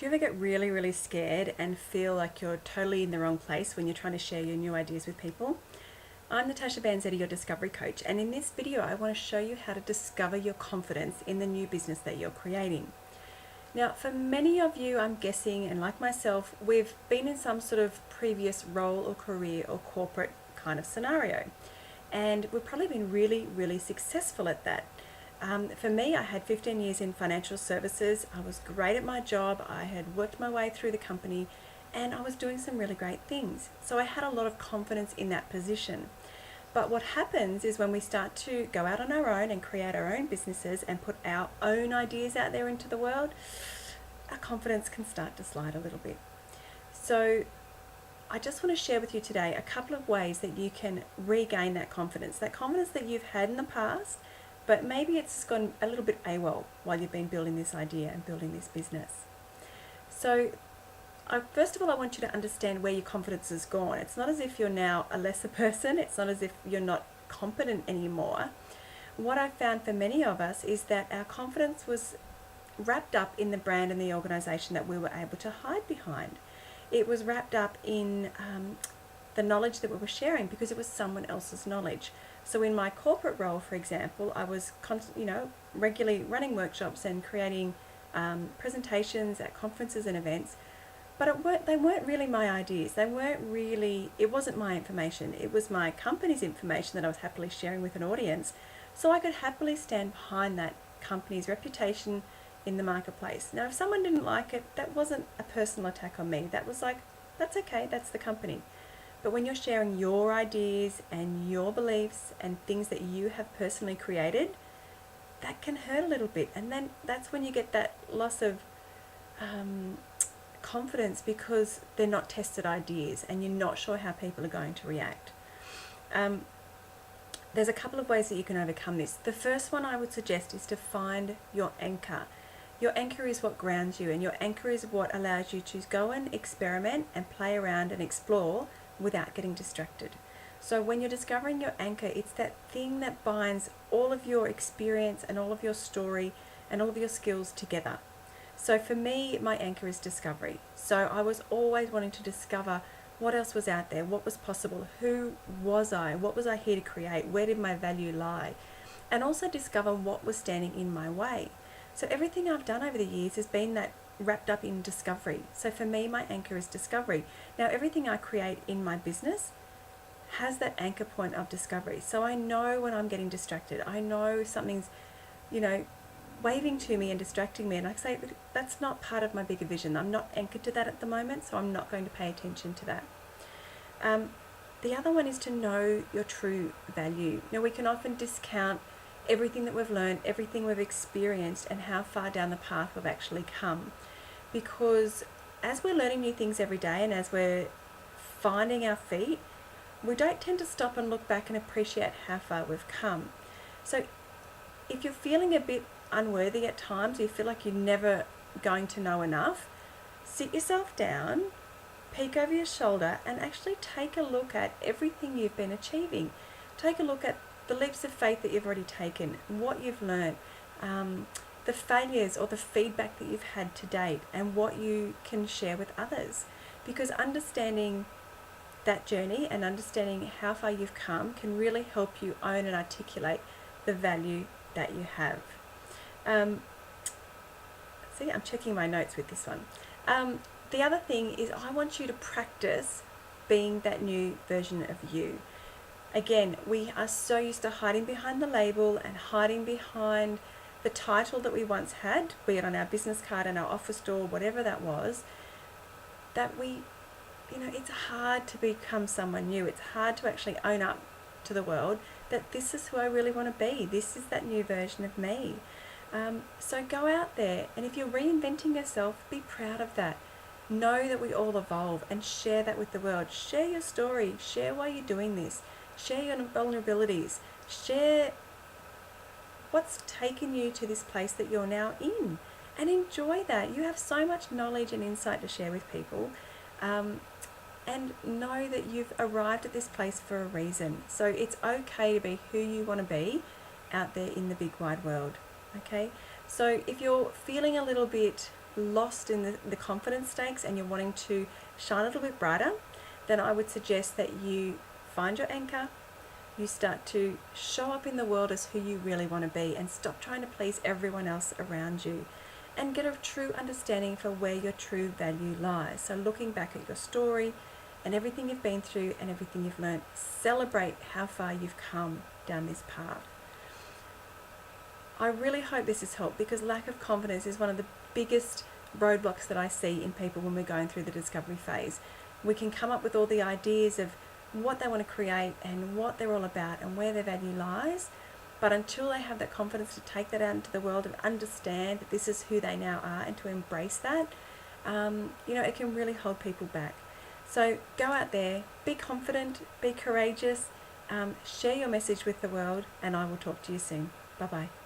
Do you ever get really, really scared and feel like you're totally in the wrong place when you're trying to share your new ideas with people? I'm Natasha Banzetti, your discovery coach, and in this video I want to show you how to discover your confidence in the new business that you're creating. Now, for many of you, I'm guessing, and like myself, we've been in some sort of previous role or career or corporate kind of scenario, and we've probably been really, really successful at that. For me, I had 15 years in financial services. I was great at my job. I had worked my way through the company and I was doing some really great things. So I had a lot of confidence in that position. But what happens is when we start to go out on our own and create our own businesses and put our own ideas out there into the world, our confidence can start to slide a little bit. So I just want to share with you today a couple of ways that you can regain that confidence that you've had in the past, but maybe it's gone a little bit AWOL while you've been building this idea and building this business. So first of all, I want you to understand where your confidence has gone. It's not as if you're now a lesser person. It's not as if you're not competent anymore. What I've found for many of us is that our confidence was wrapped up in the brand and the organization that we were able to hide behind. It was wrapped up in the knowledge that we were sharing because it was someone else's knowledge. So in my corporate role, for example, I was regularly running workshops and creating presentations at conferences and events, but they weren't really my ideas. It wasn't my information. It was my company's information that I was happily sharing with an audience. So I could happily stand behind that company's reputation in the marketplace. Now, if someone didn't like it, that wasn't a personal attack on me. That was like, that's okay, that's the company. But when you're sharing your ideas and your beliefs and things that you have personally created, that can hurt a little bit. And then that's when you get that loss of confidence because they're not tested ideas and you're not sure how people are going to react. There's a couple of ways that you can overcome this. The first one I would suggest is to find your anchor. Your anchor is what grounds you, and your anchor is what allows you to go and experiment and play around and explore without getting distracted. So when you're discovering your anchor, it's that thing that binds all of your experience and all of your story and all of your skills together. So for me, my anchor is discovery. So I was always wanting to discover what else was out there, what was possible, who was I, what was I here to create, where did my value lie, and also discover what was standing in my way. So everything I've done over the years has been that wrapped up in discovery. So for me, my anchor is discovery. Now, everything I create in my business has that anchor point of discovery. So I know when I'm getting distracted. I know something's, waving to me and distracting me. And I say, that's not part of my bigger vision. I'm not anchored to that at the moment, so I'm not going to pay attention to that. The other one is to know your true value. Now, we can often discount everything that we've learned, everything we've experienced, and how far down the path we've actually come. Because as we're learning new things every day and as we're finding our feet, we don't tend to stop and look back and appreciate how far we've come. So if you're feeling a bit unworthy at times, you feel like you're never going to know enough, sit yourself down, peek over your shoulder, and actually take a look at everything you've been achieving. Take a look at the leaps of faith that you've already taken, what you've learned, the failures or the feedback that you've had to date, and what you can share with others. Because understanding that journey and understanding how far you've come can really help you own and articulate the value that you have. See, I'm checking my notes with this one. The other thing is I want you to practice being that new version of you. Again, we are so used to hiding behind the label and hiding behind the title that we once had, be it on our business card, in our office door, whatever that was, that it's hard to become someone new. It's hard to actually own up to the world that this is who I really want to be. This is that new version of me. So go out there, and if you're reinventing yourself, be proud of that. Know that we all evolve and share that with the world. Share your story. Share why you're doing this. Share your vulnerabilities. Share what's taken you to this place that you're now in, and enjoy that. You have so much knowledge and insight to share with people, and know that you've arrived at this place for a reason. So it's okay to be who you want to be out there in the big wide world. Okay, so if you're feeling a little bit lost in the confidence stakes and you're wanting to shine a little bit brighter, then I would suggest that you find your anchor, you start to show up in the world as who you really want to be and stop trying to please everyone else around you and get a true understanding for where your true value lies. So looking back at your story and everything you've been through and everything you've learned, celebrate how far you've come down this path. I really hope this has helped, because lack of confidence is one of the biggest roadblocks that I see in people when we're going through the discovery phase. We can come up with all the ideas of what they want to create and what they're all about and where their value lies, but until they have that confidence to take that out into the world and understand that this is who they now are and to embrace that, it can really hold people back. So go out there, be confident, be courageous, share your message with the world, and I will talk to you soon. Bye-bye.